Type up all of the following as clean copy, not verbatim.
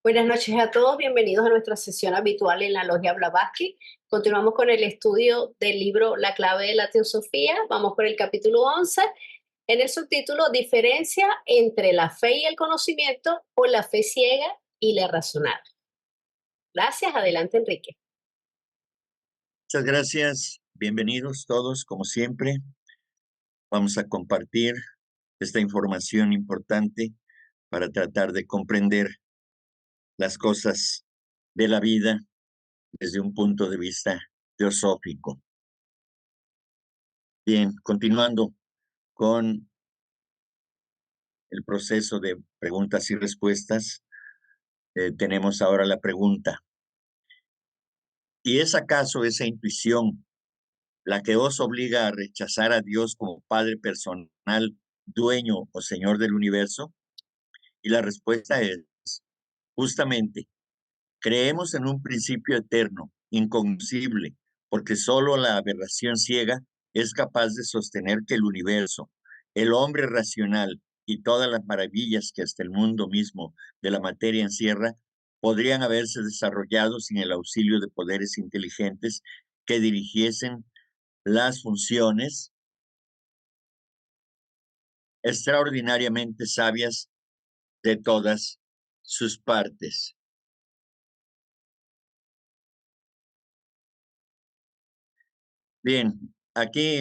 Buenas noches a todos, bienvenidos a nuestra sesión habitual en la Logia Blavatsky. Continuamos con el estudio del libro La clave de la teosofía. Vamos por el capítulo 11, en el subtítulo Diferencia entre la fe y el conocimiento o la fe ciega y la razonada. Gracias, adelante Enrique. Muchas gracias, bienvenidos todos, como siempre. Vamos a compartir esta información importante para tratar de comprender las cosas de la vida desde un punto de vista teosófico. Bien, continuando con el proceso de preguntas y respuestas, tenemos ahora la pregunta: ¿y es acaso esa intuición la que os obliga a rechazar a Dios como Padre personal, dueño o Señor del universo? Y la respuesta es: justamente, creemos en un principio eterno, incognoscible, porque solo la aberración ciega es capaz de sostener que el universo, el hombre racional y todas las maravillas que hasta el mundo mismo de la materia encierra, podrían haberse desarrollado sin el auxilio de poderes inteligentes que dirigiesen las funciones extraordinariamente sabias de todas sus partes. Bien, aquí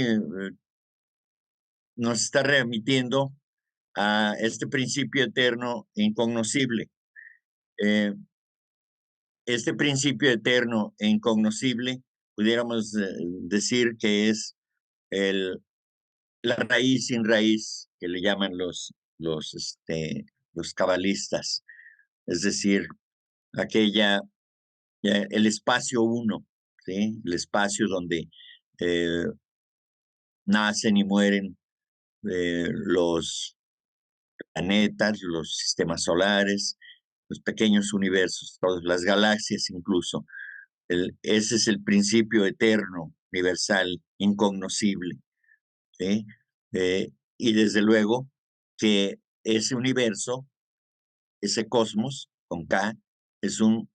nos está remitiendo a este principio eterno e incognoscible. Este principio eterno e incognoscible, pudiéramos decir que es el, la raíz sin raíz, que le llaman los cabalistas, es decir, aquella, el espacio uno, ¿sí? El espacio donde eh, nacen y mueren los planetas, los sistemas solares, los pequeños universos, todas las galaxias incluso. Ese es el principio eterno, universal, incognoscible, ¿sí? Y desde luego que ese universo, ese cosmos, con K, es un,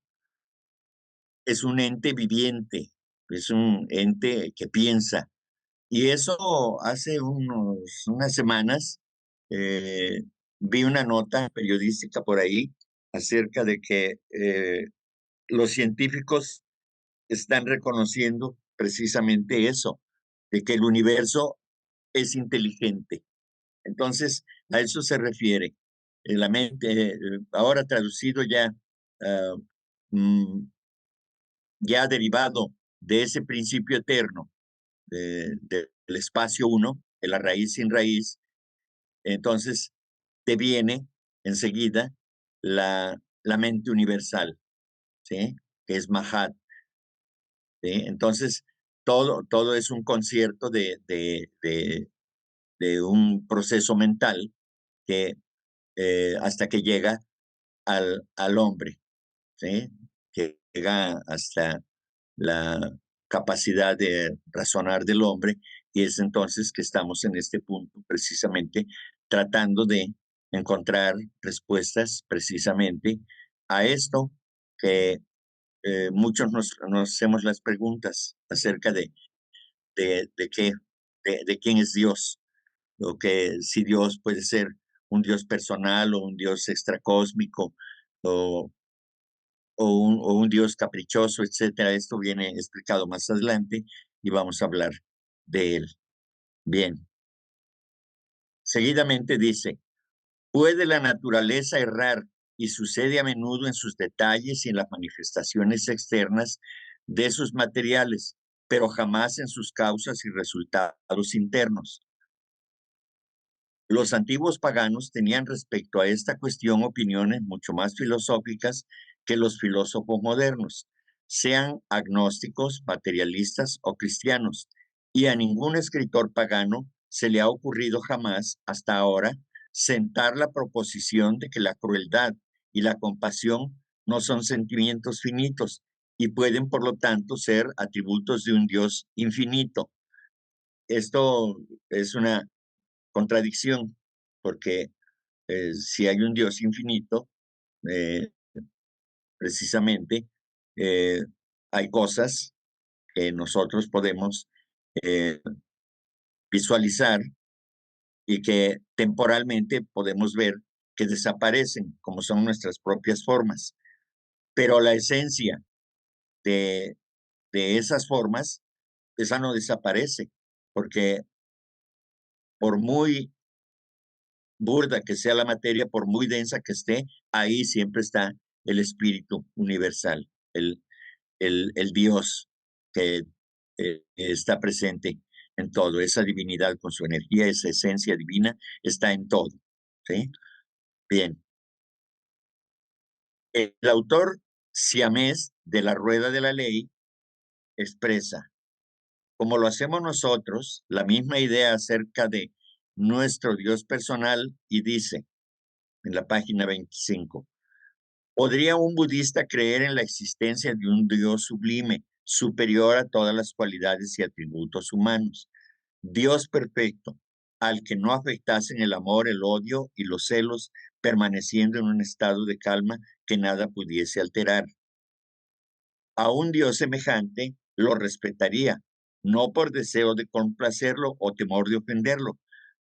es un ente viviente, es un ente que piensa. Y eso hace unas semanas eh, vi una nota periodística por ahí acerca de que los científicos están reconociendo precisamente eso, de que el universo es inteligente. Entonces, a eso se refiere. La mente, ahora traducido ya, ah, mm, ya derivado de ese principio eterno del espacio uno, de la raíz sin raíz, entonces te viene enseguida la mente universal, ¿sí? Que es Mahat, ¿sí? Entonces, todo es un concierto de un proceso mental que hasta que llega al hombre, ¿sí? Que llega hasta la capacidad de razonar del hombre, y es entonces que estamos en este punto precisamente tratando de encontrar respuestas precisamente a esto que muchos nos hacemos las preguntas acerca de qué, de quién es Dios, o que si Dios puede ser un Dios personal o un Dios extracósmico o, o un Dios caprichoso, etcétera. Esto viene explicado más adelante y vamos a hablar de él. Bien, seguidamente dice: ¿puede la naturaleza errar y sucede a menudo en sus detalles y en las manifestaciones externas de sus materiales, pero jamás en sus causas y resultados internos? Los antiguos paganos tenían respecto a esta cuestión opiniones mucho más filosóficas que los filósofos modernos, sean agnósticos, materialistas o cristianos, y a ningún escritor pagano se le ha ocurrido jamás hasta ahora sentar la proposición de que la crueldad y la compasión no son sentimientos finitos y pueden, por lo tanto, ser atributos de un Dios infinito. Esto es una contradicción, porque si hay un Dios infinito, eh, precisamente, eh, hay cosas que nosotros podemos eh, visualizar y que temporalmente podemos ver que desaparecen, como son nuestras propias formas. Pero la esencia de, de esas formas, esa no desaparece, porque por muy burda que sea la materia, por muy densa que esté, ahí siempre está el espíritu universal, el Dios que está presente en todo, esa divinidad con su energía, esa esencia divina está en todo, ¿sí? Bien, el autor siamés de La Rueda de la Ley expresa, como lo hacemos nosotros, la misma idea acerca de nuestro Dios personal y dice en la página 25, ¿podría un budista creer en la existencia de un Dios sublime, superior a todas las cualidades y atributos humanos? Dios perfecto, al que no afectasen el amor, el odio y los celos, permaneciendo en un estado de calma que nada pudiese alterar. A un Dios semejante lo respetaría, no por deseo de complacerlo o temor de ofenderlo,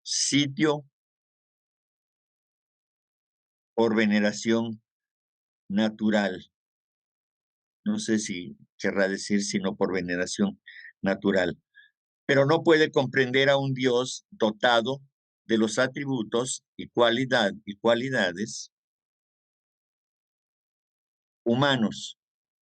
sitio por veneración natural. No sé si querrá decir sino por veneración natural, pero no puede comprender a un Dios dotado de los atributos y cualidades humanos,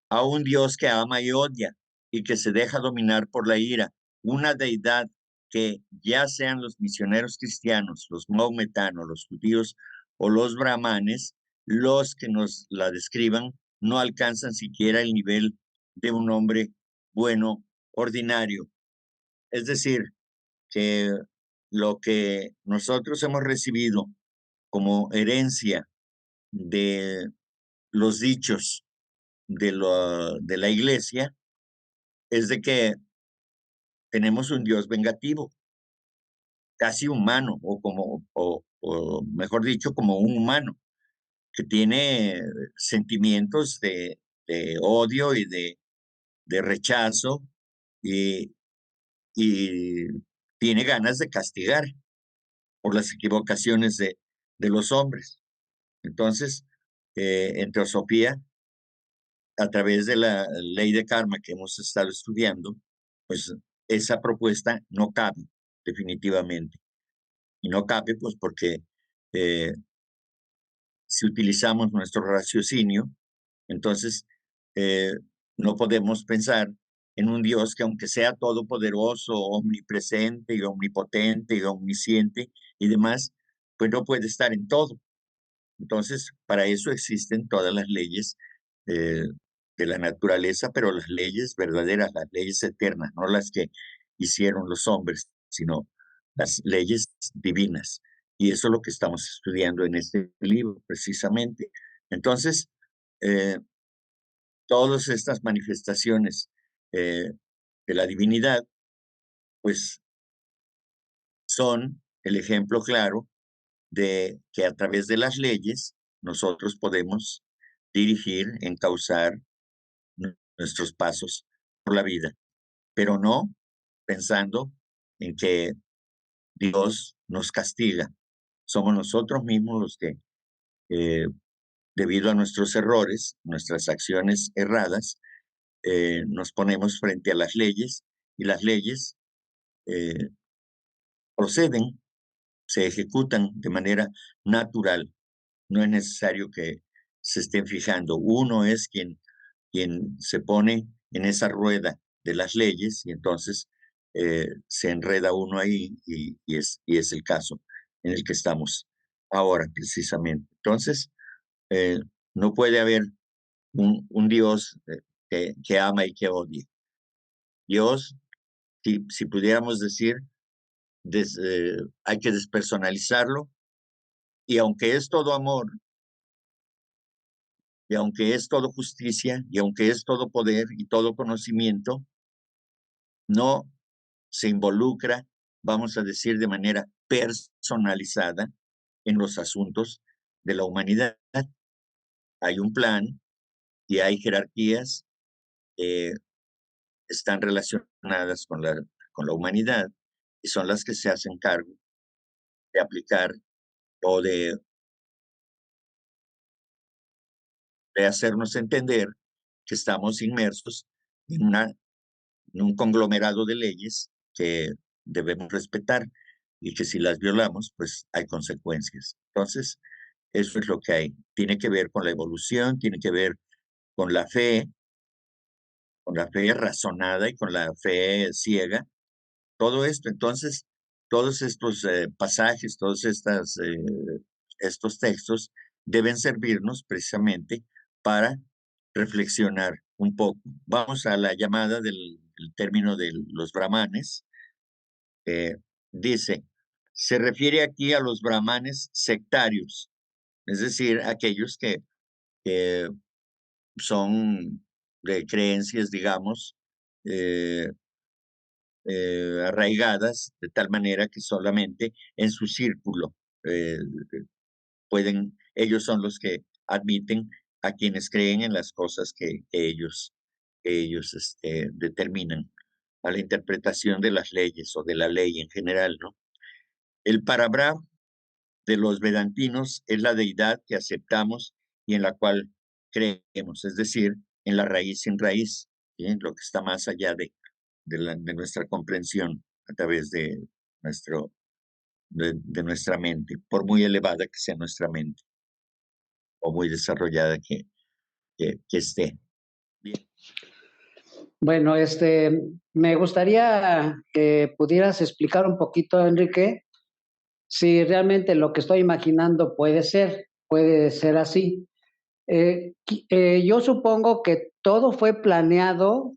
a un Dios que ama y odia y que se deja dominar por la ira, una deidad que ya sean los misioneros cristianos, los maometanos, los judíos o los brahmanes, los que nos la describan, no alcanzan siquiera el nivel de un hombre bueno, ordinario. Es decir, que lo que nosotros hemos recibido como herencia de los dichos de la iglesia es de que tenemos un Dios vengativo, casi humano, o mejor dicho, como un humano, que tiene sentimientos de odio y de rechazo y, y tiene ganas de castigar por las equivocaciones de los hombres. Entonces, en teosofía, a través de la ley de karma que hemos estado estudiando, pues esa propuesta no cabe definitivamente. Y no cabe pues porque eh, si utilizamos nuestro raciocinio, entonces eh, no podemos pensar en un Dios que aunque sea todopoderoso, omnipresente y omnipotente y omnisciente y demás, pues no puede estar en todo. Entonces, para eso existen todas las leyes eh, de la naturaleza, pero las leyes verdaderas, las leyes eternas, no las que hicieron los hombres, sino las leyes divinas. Y eso es lo que estamos estudiando en este libro, precisamente. Entonces, eh, todas estas manifestaciones de la divinidad, pues son el ejemplo claro de que a través de las leyes nosotros podemos dirigir, encauzar nuestros pasos por la vida, pero no pensando en que Dios nos castiga. Somos nosotros mismos los que, eh, debido a nuestros errores, nuestras acciones erradas, nos ponemos frente a las leyes y las leyes eh, proceden, se ejecutan de manera natural. No es necesario que se estén fijando. Uno es quien se pone en esa rueda de las leyes y entonces se enreda uno ahí y es el caso en el que estamos ahora precisamente. Entonces, eh, no puede haber un Dios que ama y que odie. Dios, si pudiéramos decir, hay que despersonalizarlo y aunque es todo amor, y aunque es todo justicia, y aunque es todo poder y todo conocimiento, no se involucra, vamos a decir, de manera personalizada en los asuntos de la humanidad. Hay un plan, y hay jerarquías que están relacionadas con la humanidad y son las que se hacen cargo de aplicar o de hacernos entender que estamos inmersos en, en un conglomerado de leyes que debemos respetar y que si las violamos, pues hay consecuencias. Entonces, eso es lo que hay. Tiene que ver con la evolución, tiene que ver con con la fe razonada y con la fe ciega. Todo esto, entonces, todos estos pasajes, estos textos deben servirnos precisamente para reflexionar un poco. Vamos a la llamada del término de los brahmanes. Dice, se refiere aquí a los brahmanes sectarios, es decir, aquellos que son de creencias, digamos, eh, arraigadas de tal manera que solamente en su círculo eh, ellos son los que admiten a quienes creen en las cosas que ellos determinan, a la interpretación de las leyes o de la ley en general, ¿no? El Parabrahma de los vedantinos es la deidad que aceptamos y en la cual creemos, es decir, en la raíz sin raíz, ¿sí? Lo que está más allá de nuestra comprensión a través de nuestra mente, por muy elevada que sea nuestra mente o muy desarrollada que esté. Bien. Bueno, me gustaría que pudieras explicar un poquito, Enrique, si realmente lo que estoy imaginando puede ser así. Yo supongo que todo fue planeado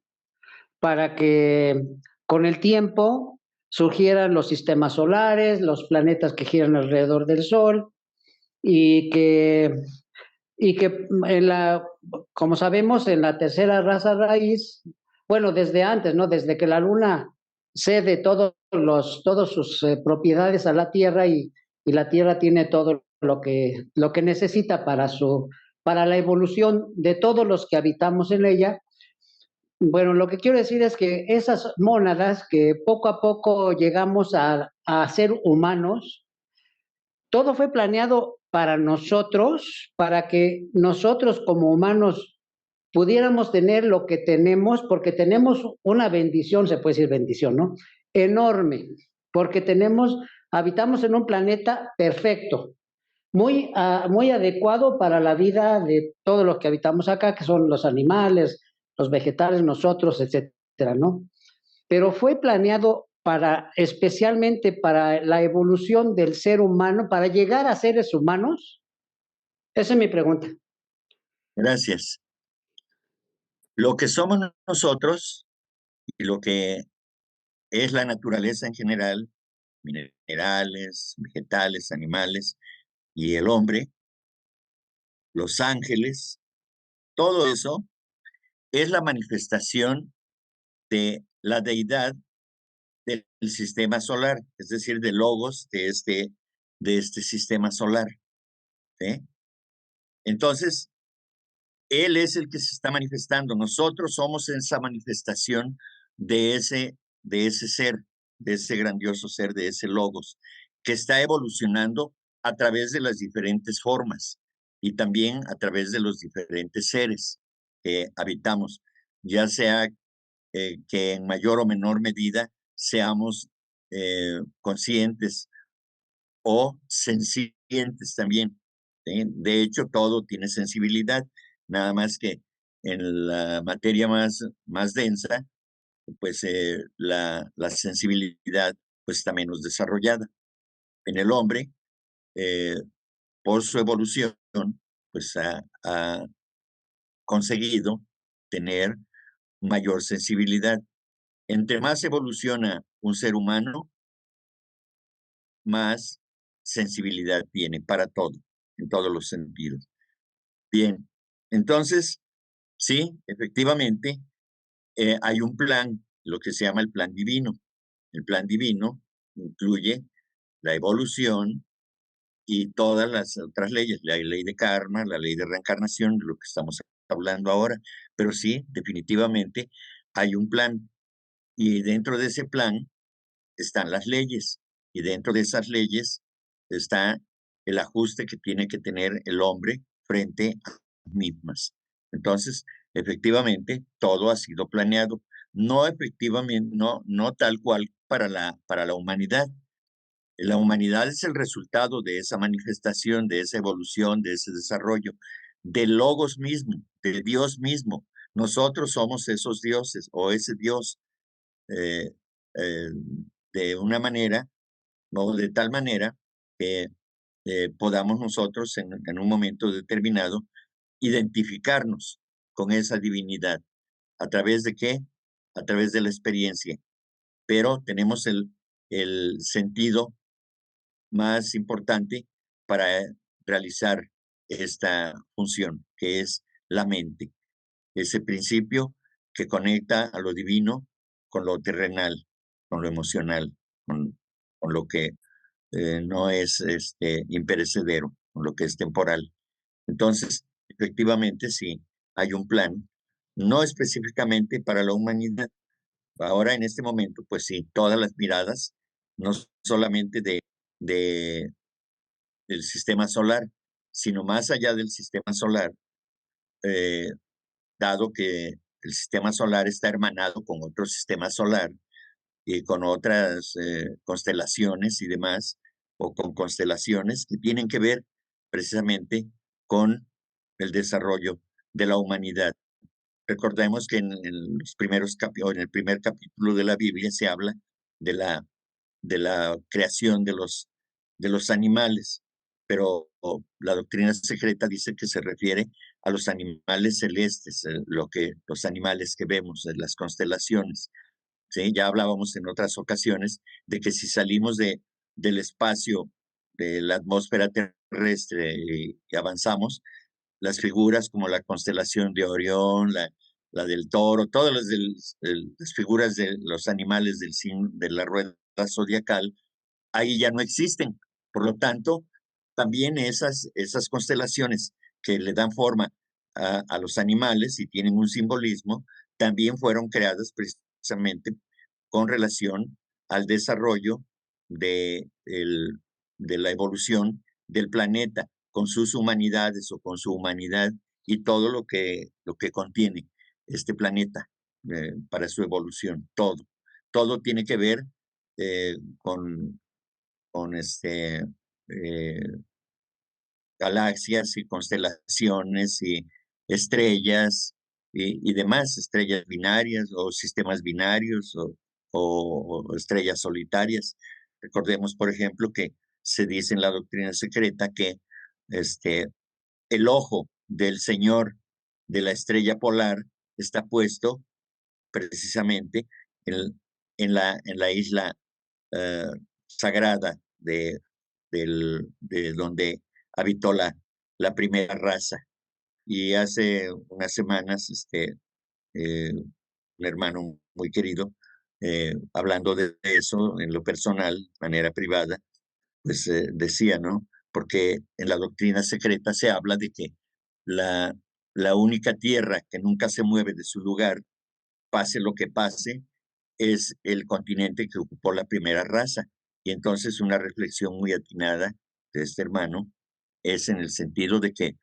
para que con el tiempo surgieran los sistemas solares, los planetas que giran alrededor del Sol, y que, y que como sabemos, en la tercera raza raíz, bueno, desde antes, ¿no? Desde que la Luna cede todas sus propiedades a la Tierra y la Tierra tiene todo lo que necesita para la evolución de todos los que habitamos en ella. Bueno, lo que quiero decir es que esas mónadas que poco a poco llegamos a ser humanos, todo fue planeado para nosotros, para que nosotros como humanos pudiéramos tener lo que tenemos, porque tenemos una bendición, se puede decir bendición, ¿no? Enorme, porque habitamos en un planeta perfecto, muy adecuado para la vida de todos los que habitamos acá, que son los animales, los vegetales, nosotros, etcétera, ¿no? Pero fue planeado especialmente para la evolución del ser humano, para llegar a seres humanos. Esa es mi pregunta. Gracias. Lo que somos nosotros y lo que es la naturaleza en general, minerales, vegetales, animales y el hombre, los ángeles, todo eso es la manifestación de la deidad del sistema solar, es decir, de logos de este sistema solar. ¿Sí? Entonces, él es el que se está manifestando. Nosotros somos esa manifestación de ese ser, de ese grandioso ser, de ese logos, que está evolucionando a través de las diferentes formas y también a través de los diferentes seres que habitamos, ya sea que en mayor o menor medida seamos conscientes o sensientes también. ¿Sí? De hecho, todo tiene sensibilidad, nada más que en la materia más densa, pues la sensibilidad pues está menos desarrollada. En el hombre, eh, por su evolución, pues ha conseguido tener mayor sensibilidad. Entre más evoluciona un ser humano, más sensibilidad tiene para todo, en todos los sentidos. Bien, entonces, sí, efectivamente, hay un plan, lo que se llama el plan divino. El plan divino incluye la evolución y todas las otras leyes, la ley de karma, la ley de reencarnación, de lo que estamos hablando ahora, pero sí, definitivamente hay un plan y dentro de ese plan están las leyes y dentro de esas leyes está el ajuste que tiene que tener el hombre frente a las mismas. Entonces, efectivamente, todo ha sido planeado, no efectivamente, no tal cual para la humanidad. La humanidad es el resultado de esa manifestación, de esa evolución, de ese desarrollo, del logos mismo, del Dios mismo. Nosotros somos esos dioses o ese Dios eh, eh, de una manera o de tal manera que podamos nosotros en un momento determinado identificarnos con esa divinidad. ¿A través de qué? A través de la experiencia. Pero tenemos el sentido más importante para realizar esta función, que es la mente, ese principio que conecta a lo divino con lo terrenal, con lo emocional, con lo que no es imperecedero, con lo que es temporal. Entonces, efectivamente, sí, hay un plan, no específicamente para la humanidad. Ahora, en este momento, pues sí, todas las miradas, no solamente de del sistema solar, sino más allá del sistema solar, eh, dado que el sistema solar está hermanado con otro sistema solar y con otras constelaciones y demás, o con constelaciones que tienen que ver precisamente con el desarrollo de la humanidad. Recordemos que en los en el primer capítulo de la Biblia se habla de de la creación de los animales, pero la doctrina secreta dice que se refiere a los animales celestes, los animales que vemos en las constelaciones. ¿Sí? Ya hablábamos en otras ocasiones de que si salimos del espacio, de la atmósfera terrestre y avanzamos, las figuras como la constelación de Orión, la del Toro, todas las figuras de los animales de la rueda zodiacal, ahí ya no existen. Por lo tanto, también esas constelaciones que le dan forma a los animales y tienen un simbolismo, también fueron creadas precisamente con relación al desarrollo de la evolución del planeta, con sus humanidades o con su humanidad y todo lo que contiene este planeta para su evolución, todo. Todo tiene que ver con eh, galaxias y constelaciones y estrellas y demás, estrellas binarias o sistemas binarios o estrellas solitarias. Recordemos, por ejemplo, que se dice en la doctrina secreta que este, el ojo del Señor de la estrella polar está puesto precisamente en, en la isla eh, sagrada de donde habitó la primera raza. Y hace unas semanas, un hermano muy querido, hablando de eso en lo personal, de manera privada, pues decía, ¿no? Porque en la doctrina secreta se habla de que la, la única tierra que nunca se mueve de su lugar, pase lo que pase, es el continente que ocupó la primera raza. Y entonces una reflexión muy atinada de este hermano es en el sentido de que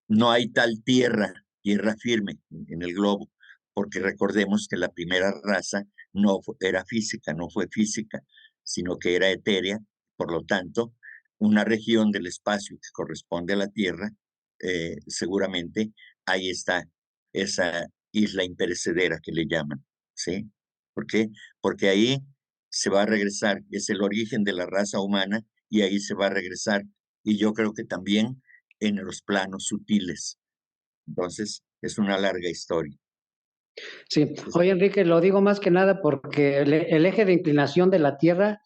no hay tal tierra firme en el globo, porque recordemos que la primera raza era física, no fue física, sino que era etérea. Por lo tanto, una región del espacio que corresponde a la Tierra, seguramente ahí está esa isla imperecedera que le llaman, ¿sí? ¿Por qué? Porque ahí se va a regresar, es el origen de la raza humana y ahí se va a regresar. Y yo creo que también en los planos sutiles. Entonces, es una larga historia. Sí, oye Enrique, lo digo más que nada porque el eje de inclinación de la Tierra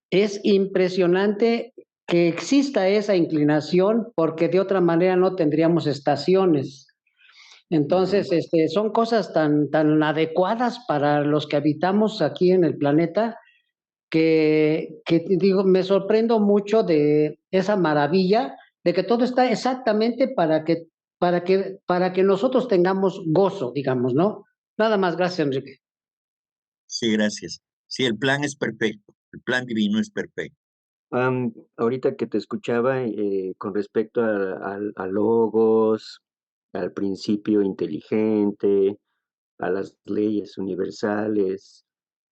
es impresionante que exista esa inclinación porque de otra manera no tendríamos estaciones. Entonces, son cosas tan adecuadas para los que habitamos aquí en el planeta que digo, me sorprendo mucho de esa maravilla de que todo está exactamente para que para que nosotros tengamos gozo, digamos, ¿no? Nada más, gracias, Enrique. Sí, gracias. Sí, el plan es perfecto. El plan divino es perfecto. Ahorita que te escuchaba, con respecto a logos, al principio inteligente, a las leyes universales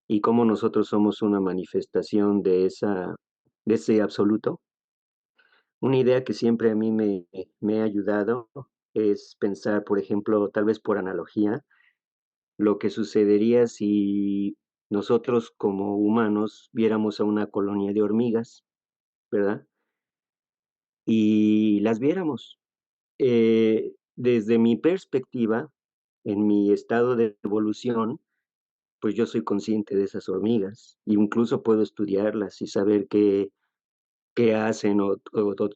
y cómo nosotros somos una manifestación de ese absoluto. Una idea que siempre a mí me ha ayudado es pensar, por ejemplo, tal vez por analogía, lo que sucedería si nosotros como humanos viéramos a una colonia de hormigas, ¿verdad? Y las viéramos. Desde mi perspectiva, en mi estado de evolución, pues yo soy consciente de esas hormigas, e incluso puedo estudiarlas y saber qué hacen, o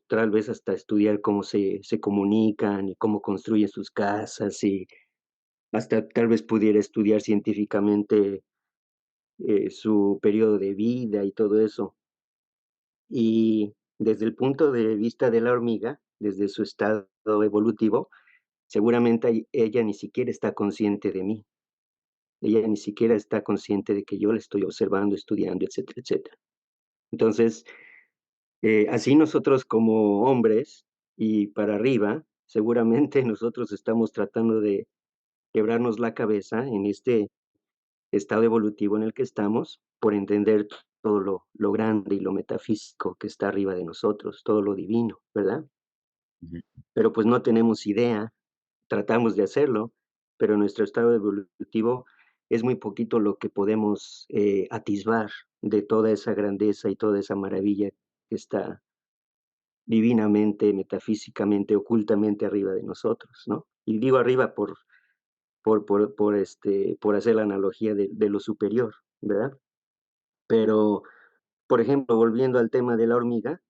tal vez hasta estudiar cómo se comunican y cómo construyen sus casas, y hasta tal vez pudiera estudiar científicamente, su periodo de vida y todo eso. Y desde el punto de vista de la hormiga, desde su estado evolutivo, seguramente ella ni siquiera está consciente de mí. Ella ni siquiera está consciente de que yo la estoy observando, estudiando, etcétera, etcétera. Entonces, así nosotros como hombres y para arriba, seguramente nosotros estamos tratando de quebrarnos la cabeza en este estado evolutivo en el que estamos por entender todo lo grande y lo metafísico que está arriba de nosotros, todo lo divino, ¿verdad? Ujú. Pero pues no tenemos idea, tratamos de hacerlo, pero nuestro estado evolutivo es muy poquito lo que podemos atisbar de toda esa grandeza y toda esa maravilla que está divinamente, metafísicamente, ocultamente arriba de nosotros, ¿no? Y digo arriba por hacer la analogía de lo superior, ¿verdad? Pero, por ejemplo, volviendo al tema de la hormiga,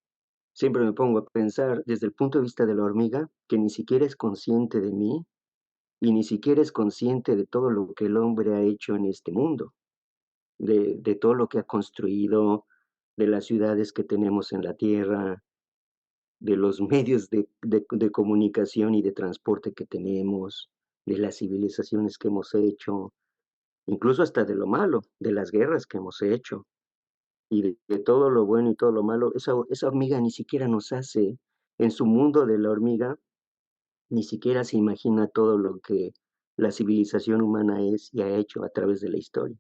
siempre me pongo a pensar desde el punto de vista de la hormiga, que ni siquiera es consciente de mí y ni siquiera es consciente de todo lo que el hombre ha hecho en este mundo, de todo lo que ha construido, de las ciudades que tenemos en la tierra, de los medios de comunicación y de transporte que tenemos, de las civilizaciones que hemos hecho, incluso hasta de lo malo, de las guerras que hemos hecho, y de todo lo bueno y todo lo malo. Esa hormiga ni siquiera nos hace, en su mundo de la hormiga, ni siquiera se imagina todo lo que la civilización humana es y ha hecho a través de la historia.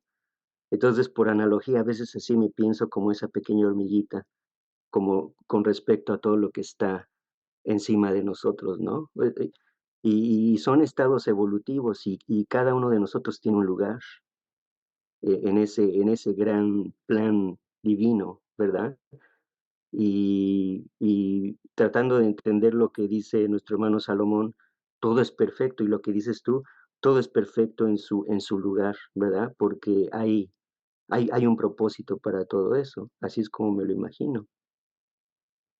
Entonces, por analogía, a veces así me pienso como esa pequeña hormiguita, como con respecto a todo lo que está encima de nosotros, ¿no? Y son estados evolutivos y cada uno de nosotros tiene un lugar en ese gran plan divino, ¿verdad? Y tratando de entender lo que dice nuestro hermano Salomón, todo es perfecto, y lo que dices tú, todo es perfecto en su lugar, ¿verdad? Porque hay un propósito para todo eso, así es como me lo imagino.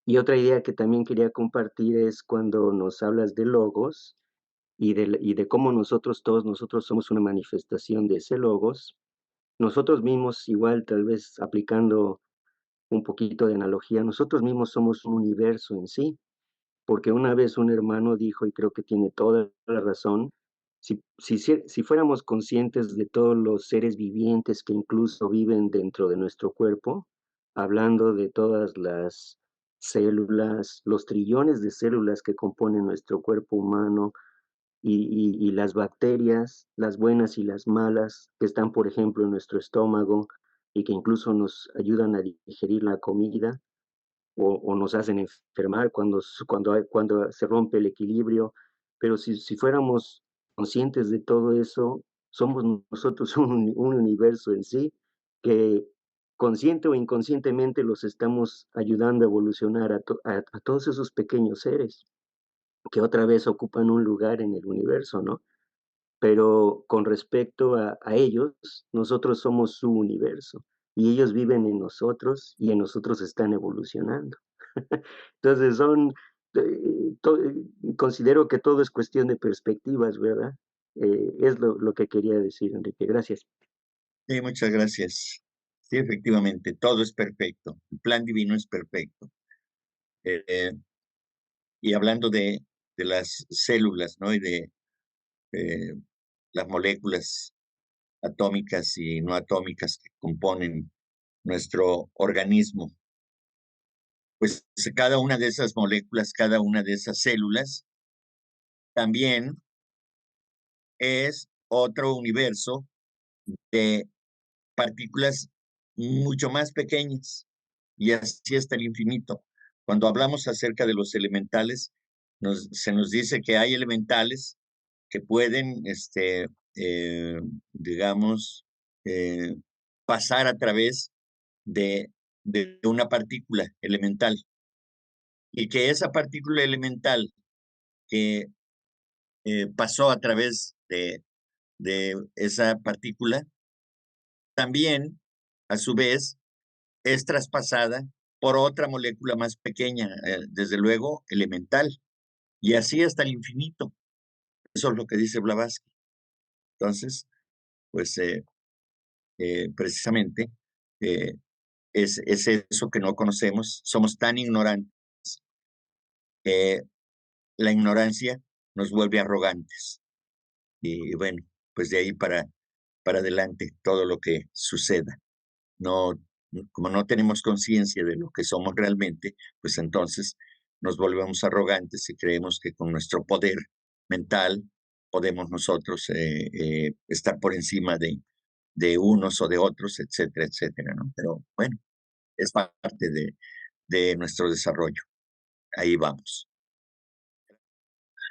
Y otra idea que también quería compartir es cuando nos hablas de logos y de cómo todos nosotros somos una manifestación de ese logos. Nosotros mismos, igual, tal vez aplicando un poquito de analogía, nosotros mismos somos un universo en sí, porque una vez un hermano dijo, y creo que tiene toda la razón, si fuéramos conscientes de todos los seres vivientes que incluso viven dentro de nuestro cuerpo, hablando de todas las células, los trillones de células que componen nuestro cuerpo humano, y las bacterias, las buenas y las malas, que están, por ejemplo, en nuestro estómago y que incluso nos ayudan a digerir la comida, o nos hacen enfermar cuando se rompe el equilibrio. Pero si fuéramos conscientes de todo eso, somos nosotros un universo en sí, que consciente o inconscientemente los estamos ayudando a evolucionar a todos esos pequeños seres que otra vez ocupan un lugar en el universo, ¿no? Pero con respecto a ellos, nosotros somos su universo y ellos viven en nosotros y en nosotros están evolucionando. Entonces considero que todo es cuestión de perspectivas, ¿verdad? Es lo que quería decir, Enrique. Gracias. Sí, muchas gracias. Sí, efectivamente, todo es perfecto. El plan divino es perfecto. Eh, y hablando las células, ¿no? Y de las moléculas atómicas y no atómicas que componen nuestro organismo. Pues cada una de esas moléculas, cada una de esas células, también es otro universo de partículas mucho más pequeñas, y así hasta el infinito. Cuando hablamos acerca de los elementales, se nos dice que hay elementales que pueden, digamos, eh, pasar a través de una partícula elemental, y que esa partícula elemental que pasó a través de esa partícula, también, a su vez, es traspasada por otra molécula más pequeña, desde luego elemental, y así hasta el infinito. Eso es lo que dice Blavatsky. Entonces, pues precisamente es eso que no conocemos. Somos tan ignorantes que la ignorancia nos vuelve arrogantes. Y bueno, pues de ahí para adelante todo lo que suceda. No, como no tenemos conciencia de lo que somos realmente, pues entonces nos volvemos arrogantes y creemos que con nuestro poder mental podemos nosotros estar por encima de unos o de otros, etcétera, etcétera, ¿no? Pero bueno, es parte de nuestro desarrollo. Ahí vamos.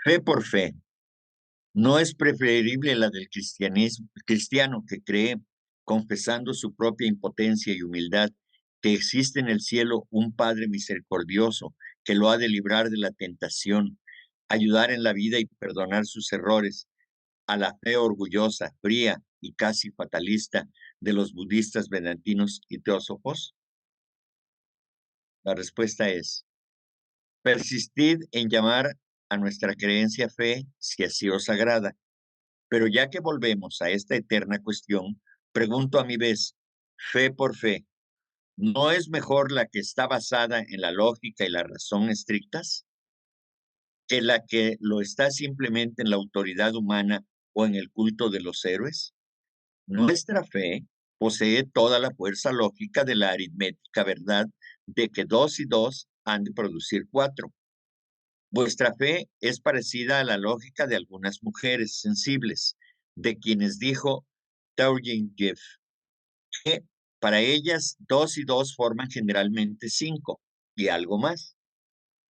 Fe por fe. ¿No es preferible la del cristiano que cree, confesando su propia impotencia y humildad, que existe en el cielo un Padre misericordioso que lo ha de librar de la tentación, ayudar en la vida y perdonar sus errores, a la fe orgullosa, fría y casi fatalista de los budistas vedantinos y teósofos? La respuesta es: persistid en llamar a nuestra creencia fe si así os agrada. Pero ya que volvemos a esta eterna cuestión, pregunto a mi vez, fe por fe, ¿no es mejor la que está basada en la lógica y la razón estrictas que la que lo está simplemente en la autoridad humana o en el culto de los héroes? Nuestra fe posee toda la fuerza lógica de la aritmética verdad de que 2 y 2 han de producir 4. Vuestra fe es parecida a la lógica de algunas mujeres sensibles, de quienes dijo Turgenev que para ellas 2 y 2 forman generalmente 5 y algo más.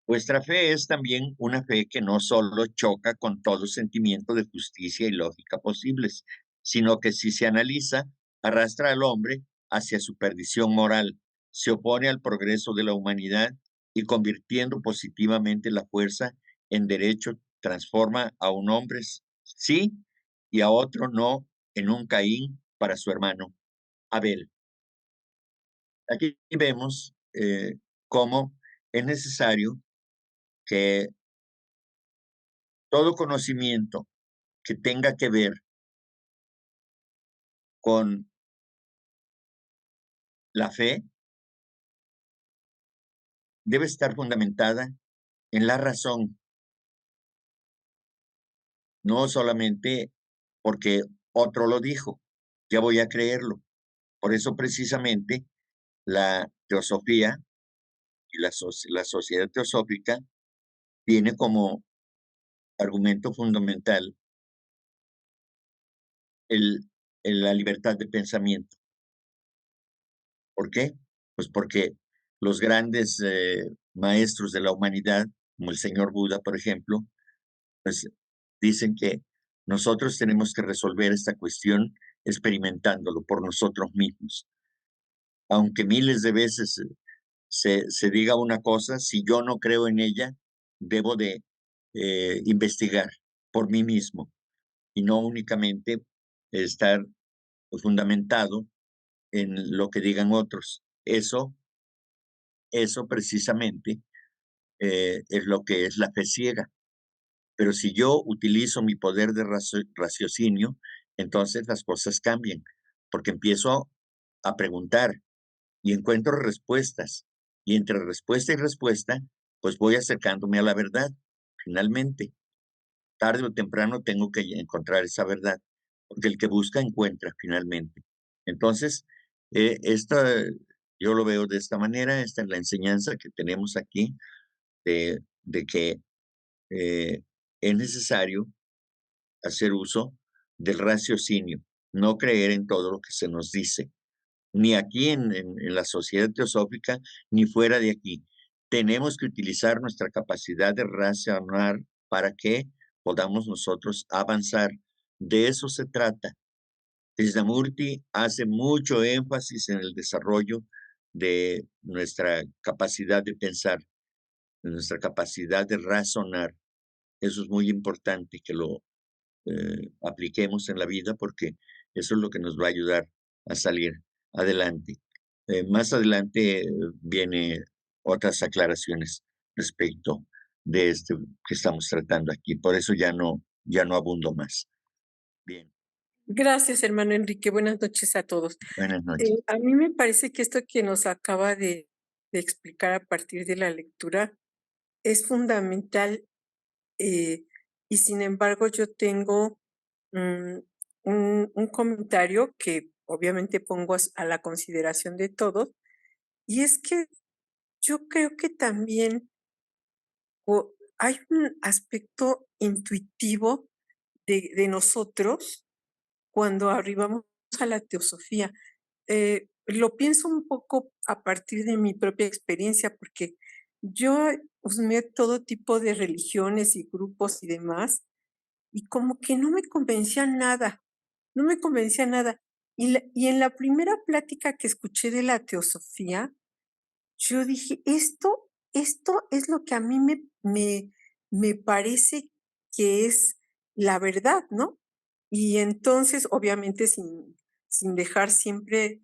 Vuestra fe es también una fe que no solo choca con todo sentimiento de justicia y lógica posibles, sino que si se analiza, arrastra al hombre hacia su perdición moral, se opone al progreso de la humanidad y convirtiendo positivamente la fuerza en derecho, transforma a un hombre sí y a otro no en un Caín para su hermano Abel. Aquí vemos cómo es necesario que todo conocimiento que tenga que ver con la fe debe estar fundamentada en la razón, no solamente porque otro lo dijo, ya voy a creerlo. Por eso precisamente la teosofía y la sociedad teosófica tiene como argumento fundamental el, la libertad de pensamiento. ¿Por qué? Pues porque los grandes maestros de la humanidad, como el señor Buda, por ejemplo, pues dicen que nosotros tenemos que resolver esta cuestión experimentándolo por nosotros mismos. Aunque miles de veces se diga una cosa, si yo no creo en ella, debo de investigar por mí mismo y no únicamente estar fundamentado en lo que digan otros. Eso precisamente es lo que es la fe ciega. Pero si yo utilizo mi poder de raciocinio, entonces las cosas cambian, porque empiezo a preguntar y encuentro respuestas. Y entre respuesta y respuesta, pues voy acercándome a la verdad. finalmente. Tarde o temprano tengo que encontrar esa verdad, porque el que busca encuentra finalmente. Entonces, yo lo veo de esta manera, esta es la enseñanza que tenemos aquí de que es necesario hacer uso del raciocinio, no creer en todo lo que se nos dice, ni aquí en la sociedad teosófica, ni fuera de aquí. Tenemos que utilizar nuestra capacidad de razonar para que podamos nosotros avanzar. De eso se trata. Krishnamurti hace mucho énfasis en el desarrollo de nuestra capacidad de pensar, de nuestra capacidad de razonar. Eso es muy importante que lo apliquemos en la vida porque eso es lo que nos va a ayudar a salir adelante. Más adelante viene otras aclaraciones respecto de este que estamos tratando aquí. Por eso ya no abundo más. Bien, Gracias, hermano Enrique. Buenas noches a todos. buenas noches. A mí me parece que esto que nos acaba de explicar a partir de la lectura es fundamental, y sin embargo yo tengo un comentario que obviamente pongo a la consideración de todos, y es que yo creo que también hay un aspecto intuitivo de nosotros cuando arribamos a la teosofía. Lo pienso un poco a partir de mi propia experiencia, porque yo husmeé todo tipo de religiones y grupos y demás, y como que no me convencía nada, no me convencía nada. Y en la primera plática que escuché de la teosofía, yo dije, esto es lo que a mí me parece que es la verdad, ¿no? Y entonces, obviamente, sin dejar siempre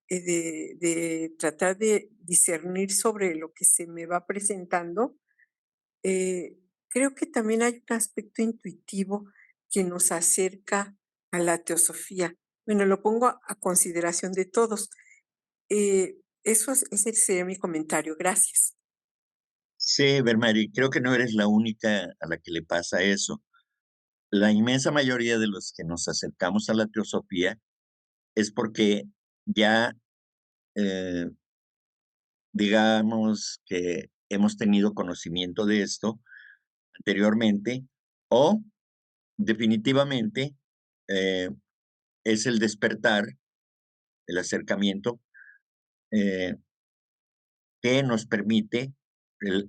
de tratar de discernir sobre lo que se me va presentando, creo que también hay un aspecto intuitivo que nos acerca a la teosofía. Bueno, lo pongo a consideración de todos. Ese sería mi comentario. Gracias. Sí, Bermari, creo que no eres la única a la que le pasa eso. La inmensa mayoría de los que nos acercamos a la teosofía es porque ya, eh, digamos que hemos tenido conocimiento de esto anteriormente o definitivamente eh, es el despertar, el acercamiento eh, que nos permite el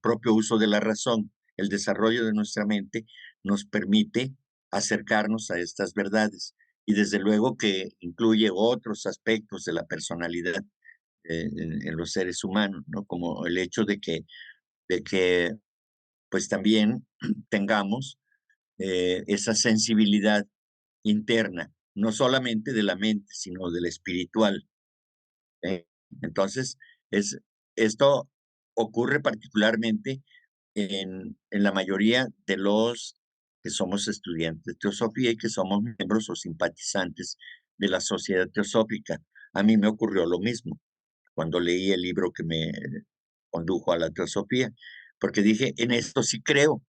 propio uso de la razón, el desarrollo de nuestra mente nos permite acercarnos a estas verdades. Y desde luego que incluye otros aspectos de la personalidad en los seres humanos, ¿no? Como el hecho de que pues también tengamos esa sensibilidad interna, no solamente de la mente, sino del espiritual. ¿Eh? Entonces, es, esto ocurre particularmente en la mayoría de los que somos estudiantes de teosofía y que somos miembros o simpatizantes de la sociedad teosófica. A mí me ocurrió lo mismo cuando leí el libro que me condujo a la teosofía, porque dije, en esto sí creo,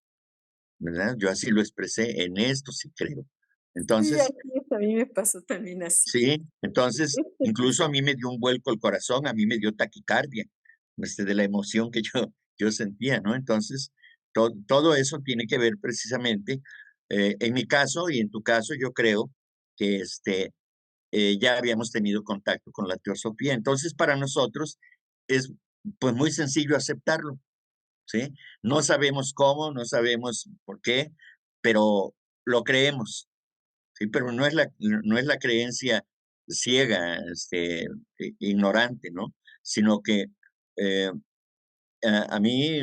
¿verdad? Yo así lo expresé, en esto sí creo. Sí, Entonces, así es, a mí me pasó también así. sí, entonces, incluso a mí me dio un vuelco el corazón, a mí me dio taquicardia, de la emoción que yo sentía, ¿no? Entonces, todo eso tiene que ver precisamente, en mi caso y en tu caso, yo creo que ya habíamos tenido contacto con la teosofía. Entonces, para nosotros es pues muy sencillo aceptarlo, ¿sí? No sabemos cómo, no sabemos por qué, pero lo creemos. Sí, pero no es la creencia ciega, ignorante, ¿no? Sino que eh, a mí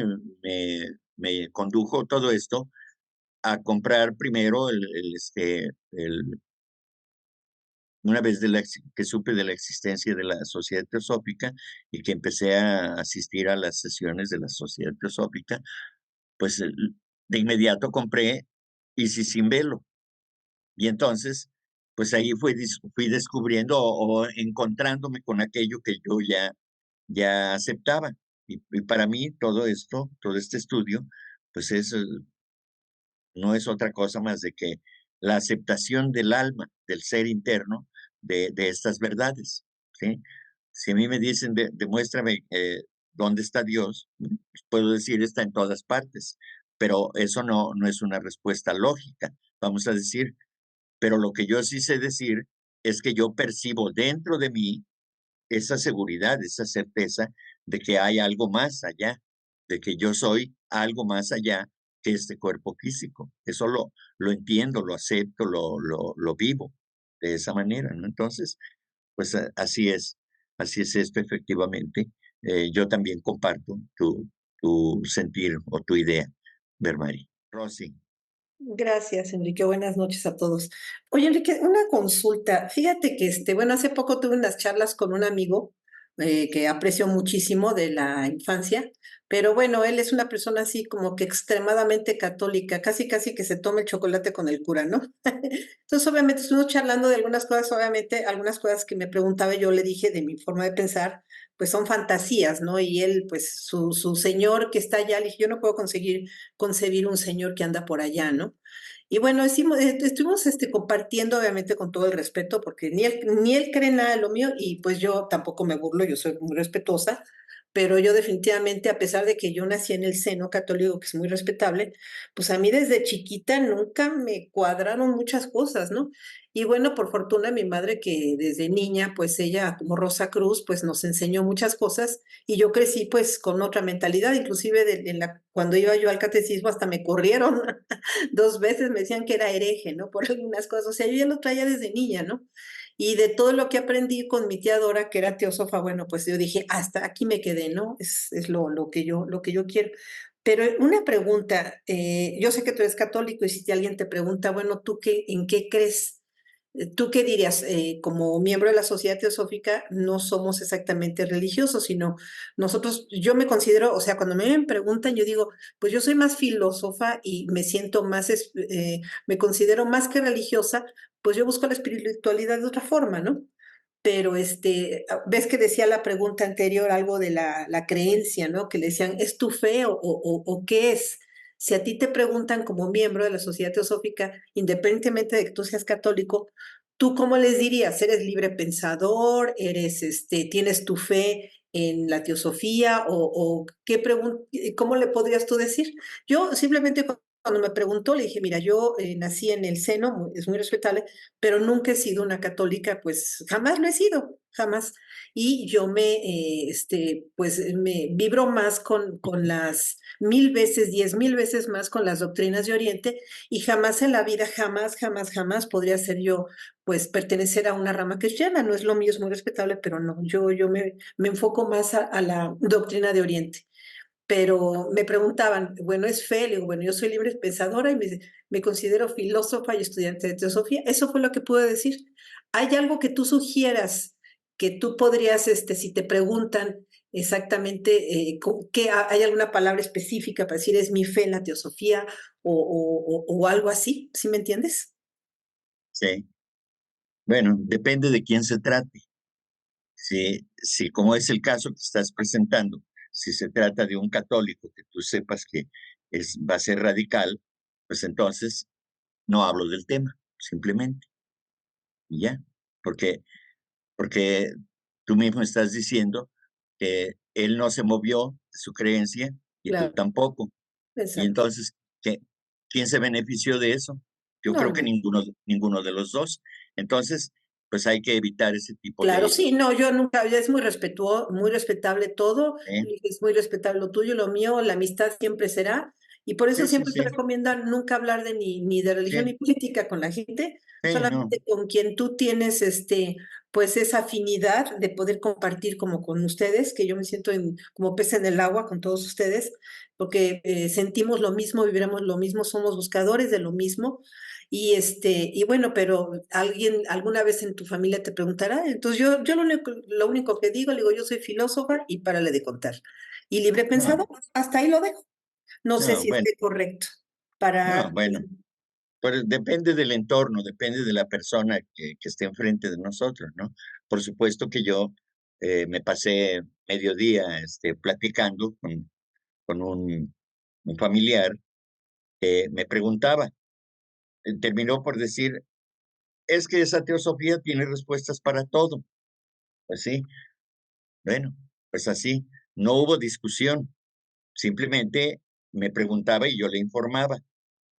me condujo todo esto a comprar primero una vez que supe de la existencia de la Sociedad Teosófica y que empecé a asistir a las sesiones de la Sociedad Teosófica, pues de inmediato compré Isis sin velo. Y entonces, pues ahí fui descubriendo o encontrándome con aquello que yo ya aceptaba. Y para mí todo esto, todo este estudio, pues no es otra cosa más de que la aceptación del alma, del ser interno, de estas verdades, ¿sí? Si a mí me dicen, demuéstrame dónde está Dios, pues puedo decir, está en todas partes, pero eso no es una respuesta lógica. Vamos a decir, pero lo que yo sí sé decir es que yo percibo dentro de mí esa seguridad, esa certeza de que hay algo más allá, de que yo soy algo más allá que este cuerpo físico. Eso lo entiendo, lo acepto, lo vivo de esa manera, ¿no? Entonces, pues así es esto efectivamente. Yo también comparto tu sentir o tu idea, Bermari. Rosy. Gracias, Enrique. Buenas noches a todos. Oye, Enrique, una consulta. Fíjate que bueno, hace poco tuve unas charlas con un amigo que aprecio muchísimo de la infancia, pero bueno, él es una persona así como que extremadamente católica, casi casi que se toma el chocolate con el cura, ¿no? Entonces, obviamente, estuvimos charlando de algunas cosas, obviamente, algunas cosas que me preguntaba, yo le dije de mi forma de pensar, pues son fantasías, ¿no? Y él, pues su señor que está allá, le dije, yo no puedo concebir un señor que anda por allá, ¿no? Y bueno, estuvimos compartiendo, obviamente, con todo el respeto, porque ni él cree nada de lo mío y pues yo tampoco me burlo, yo soy muy respetuosa, pero yo definitivamente, a pesar de que yo nací en el seno católico, que es muy respetable, pues a mí desde chiquita nunca me cuadraron muchas cosas, ¿no? Y bueno, por fortuna mi madre que desde niña, pues ella como Rosa Cruz, pues nos enseñó muchas cosas y yo crecí pues con otra mentalidad, inclusive cuando iba yo al catecismo hasta me corrieron 2 veces, me decían que era hereje, ¿no? Por algunas cosas, o sea, yo ya lo traía desde niña, ¿no? Y de todo lo que aprendí con mi tía Dora, que era teósofa, bueno, pues yo dije, hasta aquí me quedé, ¿no? Es lo que yo quiero. Pero una pregunta, yo sé que tú eres católico y si alguien te pregunta, bueno, ¿en qué crees? ¿Tú qué dirías? Como miembro de la Sociedad Teosófica, no somos exactamente religiosos, sino nosotros, yo me considero, o sea, cuando me preguntan, yo digo, pues yo soy más filósofa y me siento más, me considero más que religiosa, pues yo busco la espiritualidad de otra forma, ¿no? Pero ves que decía la pregunta anterior algo de la creencia, ¿no? Que le decían, ¿es tu fe o qué es? Si a ti te preguntan como miembro de la Sociedad Teosófica, independientemente de que tú seas católico, ¿tú cómo les dirías? ¿Eres libre pensador? ¿Tienes tu fe en la teosofía? ¿O cómo le podrías tú decir? Yo simplemente cuando me preguntó le dije, mira, yo nací en el seno, es muy respetable, pero nunca he sido una católica, pues jamás lo he sido, jamás. Y yo pues me vibro más con las 1000 veces, 10,000 veces más con las doctrinas de Oriente y jamás en la vida, jamás, jamás, jamás podría ser yo, pues pertenecer a una rama cristiana. No es lo mío, es muy respetable, pero no, yo me enfoco más a la doctrina de Oriente. Pero me preguntaban, bueno, ¿es fe? Le digo, bueno, yo soy libre pensadora y me considero filósofa y estudiante de teosofía. Eso fue lo que pude decir. ¿Hay algo que tú sugieras que tú podrías, si te preguntan exactamente, hay alguna palabra específica para decir es mi fe en la teosofía o algo así? ¿Sí me entiendes? Sí. Bueno, depende de quién se trate. Si como es el caso que estás presentando, si se trata de un católico que tú sepas que va a ser radical, pues entonces no hablo del tema, simplemente, y ya, porque, porque tú mismo estás diciendo que él no se movió de su creencia y tú Claro, tampoco. Y exacto. entonces, ¿quién se benefició de eso? Yo No, creo que no. ninguno de los dos. Entonces, pues hay que evitar ese tipo Claro, de... sí, no, yo nunca, ya es muy respetable todo, ¿eh? es muy respetable lo tuyo, lo mío, la amistad siempre será, y por eso Sí, sí, siempre se sí, recomienda nunca hablar ni de religión sí, ni política con la gente, sí, no. solamente con quien tú tienes, pues esa afinidad de poder compartir como con ustedes, que yo me siento como pez en el agua con todos ustedes, porque sentimos lo mismo, viviremos lo mismo, somos buscadores de lo mismo, y bueno, pero alguien alguna vez en tu familia te preguntará, entonces yo lo único que digo, le digo, yo soy filósofa y párale de contar. Y libre No, pensador, hasta ahí lo dejo. No sé no, si bueno, esté correcto no, para, bueno. Pero depende del entorno, depende de la persona que esté enfrente de nosotros, ¿no? Por supuesto que yo me pasé mediodía platicando con un familiar que me preguntaba, terminó por decir, es que esa teosofía tiene respuestas para todo. Pues sí, bueno, pues así, no hubo discusión, simplemente me preguntaba y yo le informaba.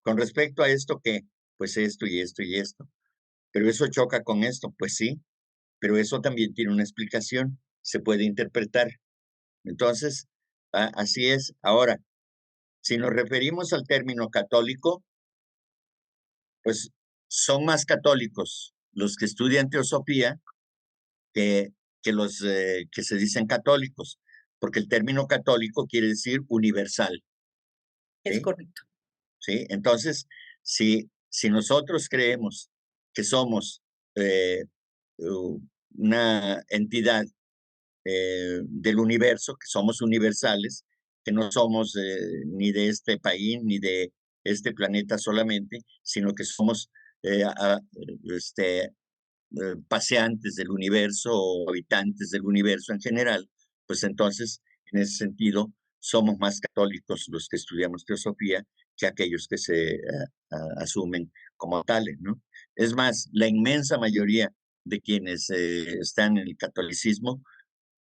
Con respecto a esto, ¿qué? Pues esto y esto y esto. Pero eso choca con esto, pues sí, pero eso también tiene una explicación, se puede interpretar. Entonces, así es. Ahora, si nos referimos al término católico, pues son más católicos los que estudian teosofía que, que los que se dicen católicos, porque el término católico quiere decir universal, Es ¿sí? correcto. ¿Sí? Entonces, si nosotros creemos que somos eh, una entidad del universo, que somos universales, que no somos ni de este país ni de este planeta solamente, sino que somos paseantes del universo o habitantes del universo en general, pues entonces, en ese sentido, somos más católicos los que estudiamos teosofía que aquellos que se asumen como tales, ¿no? Es más, la inmensa mayoría de quienes están en el catolicismo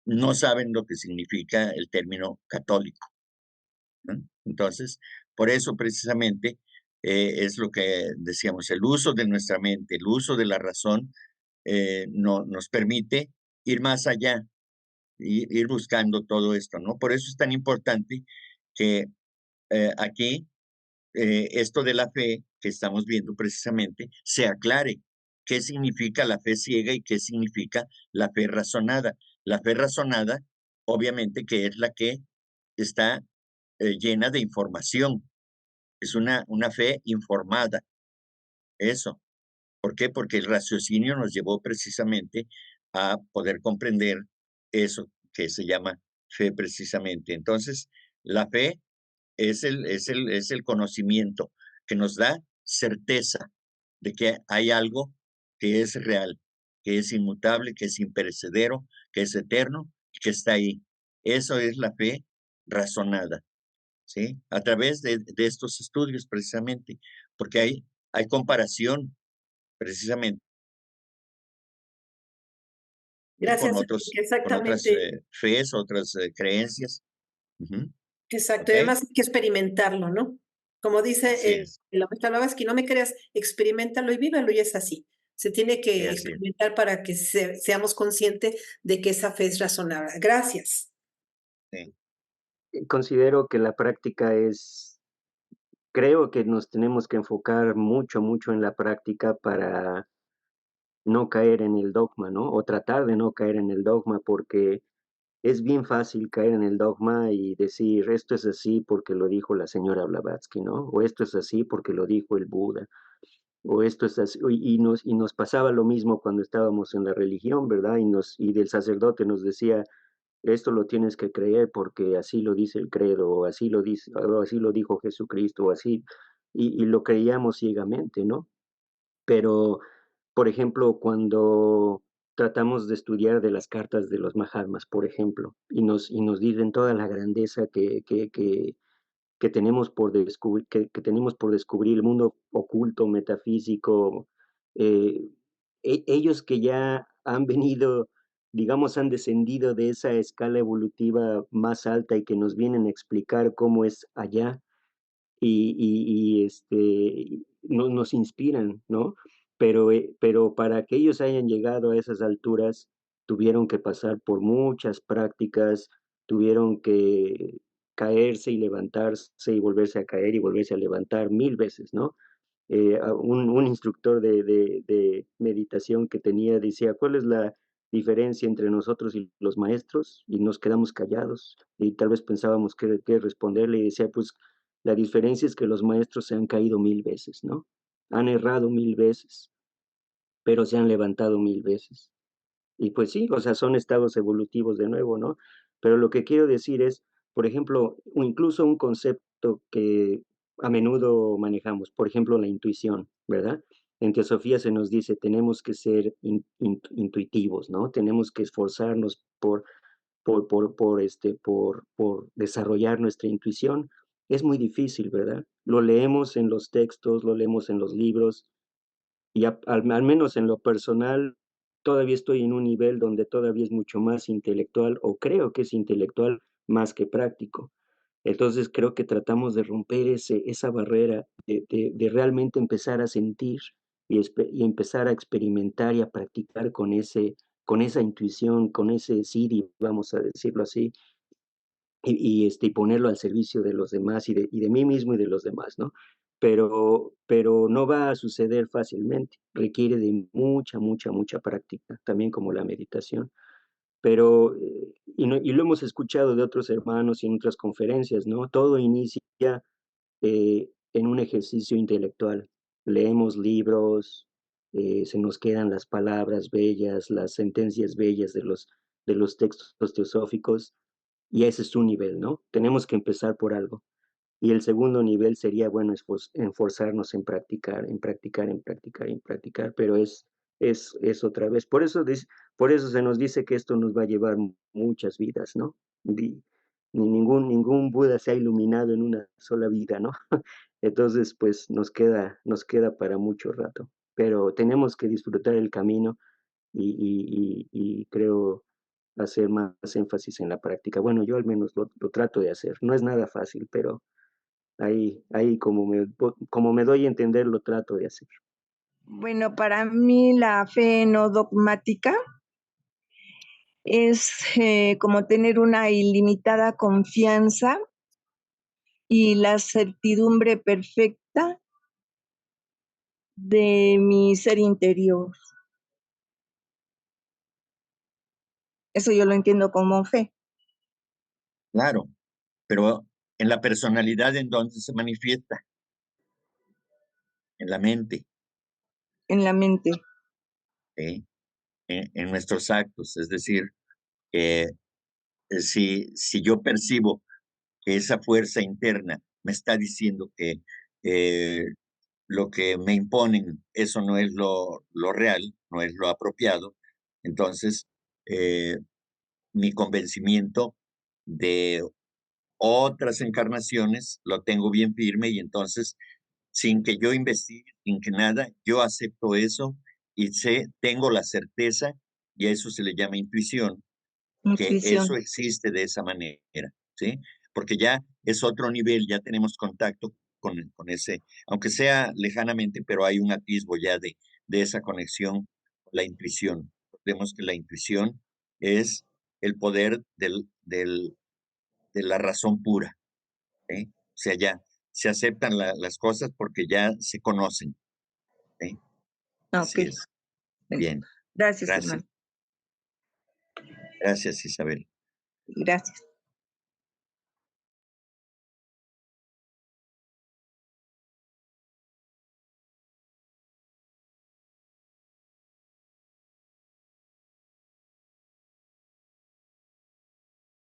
no saben lo que significa el término católico, ¿no? Entonces, por eso precisamente es lo que decíamos, el uso de nuestra mente, el uso de la razón, no, nos permite ir más allá, ir buscando todo esto, ¿no? Por eso es tan importante que aquí esto de la fe que estamos viendo precisamente se aclare. ¿Qué significa la fe ciega y qué significa la fe razonada? La fe razonada, obviamente, que es la que está llena de información. Es una fe informada, eso. ¿Por qué? Porque el raciocinio nos llevó precisamente a poder comprender eso que se llama fe precisamente. Entonces, la fe es el conocimiento que nos da certeza de que hay algo que es real, que es inmutable, que es imperecedero, que es eterno y que está ahí. Eso es la fe razonada, ¿sí? A través de estos estudios precisamente, porque hay comparación precisamente con Gracias, otros, Enrique. con otras Exactamente. fees, otras creencias. Ujú. Exacto. ¿Ok? Y además hay que experimentarlo, ¿no? Como dice Así es, la maestra Blavatsky, no me creas, experimentalo y vívalo y es así. Se tiene sí, que así es. experimentar para que seamos conscientes de que esa fe es razonable. Gracias. Sí, Considero que la práctica es creo que nos tenemos que enfocar mucho, mucho en la práctica para no caer en el dogma, ¿no? O tratar de no caer en el dogma, porque es bien fácil caer en el dogma y decir, esto es así porque lo dijo la señora Blavatsky, ¿no? O esto es así porque lo dijo el Buda, o esto es así, y nos pasaba lo mismo cuando estábamos en la religión, ¿verdad? Y del sacerdote nos decía, esto lo tienes que creer porque así lo dice el credo, o así lo dice, o así lo dijo Jesucristo, o así, y lo creíamos ciegamente, ¿no? Pero, por ejemplo, cuando tratamos de estudiar de las cartas de los Mahatmas, por ejemplo, y nos dicen toda la grandeza que tenemos por descubrir, que tenemos por descubrir el mundo oculto, metafísico, eh, ellos que ya han venido, digamos, han descendido de esa escala evolutiva más alta y que nos vienen a explicar cómo es allá, nos inspiran, ¿no? Pero para que ellos hayan llegado a esas alturas, tuvieron que pasar por muchas prácticas, tuvieron que caerse y levantarse y volverse a caer y volverse a levantar 1000 veces, ¿no? Un instructor de meditación que tenía decía: "¿Cuál es la diferencia entre nosotros y los maestros?". Y nos quedamos callados, y tal vez pensábamos qué responderle, y decía: "Pues, la diferencia es que los maestros se han caído 1000 veces, ¿no? Han errado 1000 veces, pero se han levantado 1000 veces". Y pues sí, o sea, son estados evolutivos de nuevo, ¿no? Pero lo que quiero decir es, por ejemplo, o incluso un concepto que a menudo manejamos, por ejemplo, la intuición, ¿verdad? En Teosofía se nos dice, tenemos que ser intuitivos, ¿no? Tenemos que esforzarnos por desarrollar nuestra intuición. Es muy difícil, ¿verdad? Lo leemos en los textos, lo leemos en los libros, y al menos en lo personal, todavía estoy en un nivel donde todavía es mucho más intelectual, o creo que es intelectual más que práctico. Entonces creo que tratamos de romper esa barrera, de realmente empezar a sentir y empezar a experimentar y a practicar con esa intuición, con ese Siri, vamos a decirlo así, y ponerlo al servicio de los demás y de mí mismo y de los demás, ¿no? Pero no va a suceder fácilmente, requiere de mucha, mucha, mucha práctica, también como la meditación. Pero, y lo hemos escuchado de otros hermanos y en otras conferencias, ¿no? Todo inicia en un ejercicio intelectual. Leemos libros, se nos quedan las palabras bellas, las sentencias bellas de los textos teosóficos, y ese es un nivel, ¿no? Tenemos que empezar por algo. Y el segundo nivel sería, bueno, esforzarnos en practicar, en practicar, en practicar, en practicar, pero es otra vez. Por eso se nos dice que esto nos va a llevar muchas vidas, ¿no? Ningún Buda se ha iluminado en una sola vida, ¿no? Entonces, pues nos queda para mucho rato, pero tenemos que disfrutar el camino y creo hacer más énfasis en la práctica. Bueno, yo al menos lo trato de hacer. No es nada fácil, pero ahí como me doy a entender, lo trato de hacer. Bueno, para mí la fe no dogmática es como tener una ilimitada confianza y la certidumbre perfecta de mi ser interior. Eso yo lo entiendo como fe. Claro, pero en la personalidad, ¿en dónde se manifiesta? En la mente, En la mente. ¿sí? En nuestros actos. Es decir, eh, si yo percibo que esa fuerza interna me está diciendo que eh, lo que me imponen, eso no es lo real, no es lo apropiado, entonces mi convencimiento de otras encarnaciones lo tengo bien firme y entonces, sin que yo investigue, sin que nada, yo acepto eso y tengo la certeza, y a eso se le llama intuición, que Intuición. eso existe de esa manera, ¿sí? Porque ya es otro nivel, ya tenemos contacto con ese, aunque sea lejanamente, pero hay un atisbo ya de esa conexión, la intuición. Vemos que la intuición es el poder de la razón pura, ¿sí? O sea, ya se aceptan las cosas porque ya se conocen, ¿sí? Ok. Así es. Bien, Gracias, gracias. hermano. Gracias, Isabel. Gracias.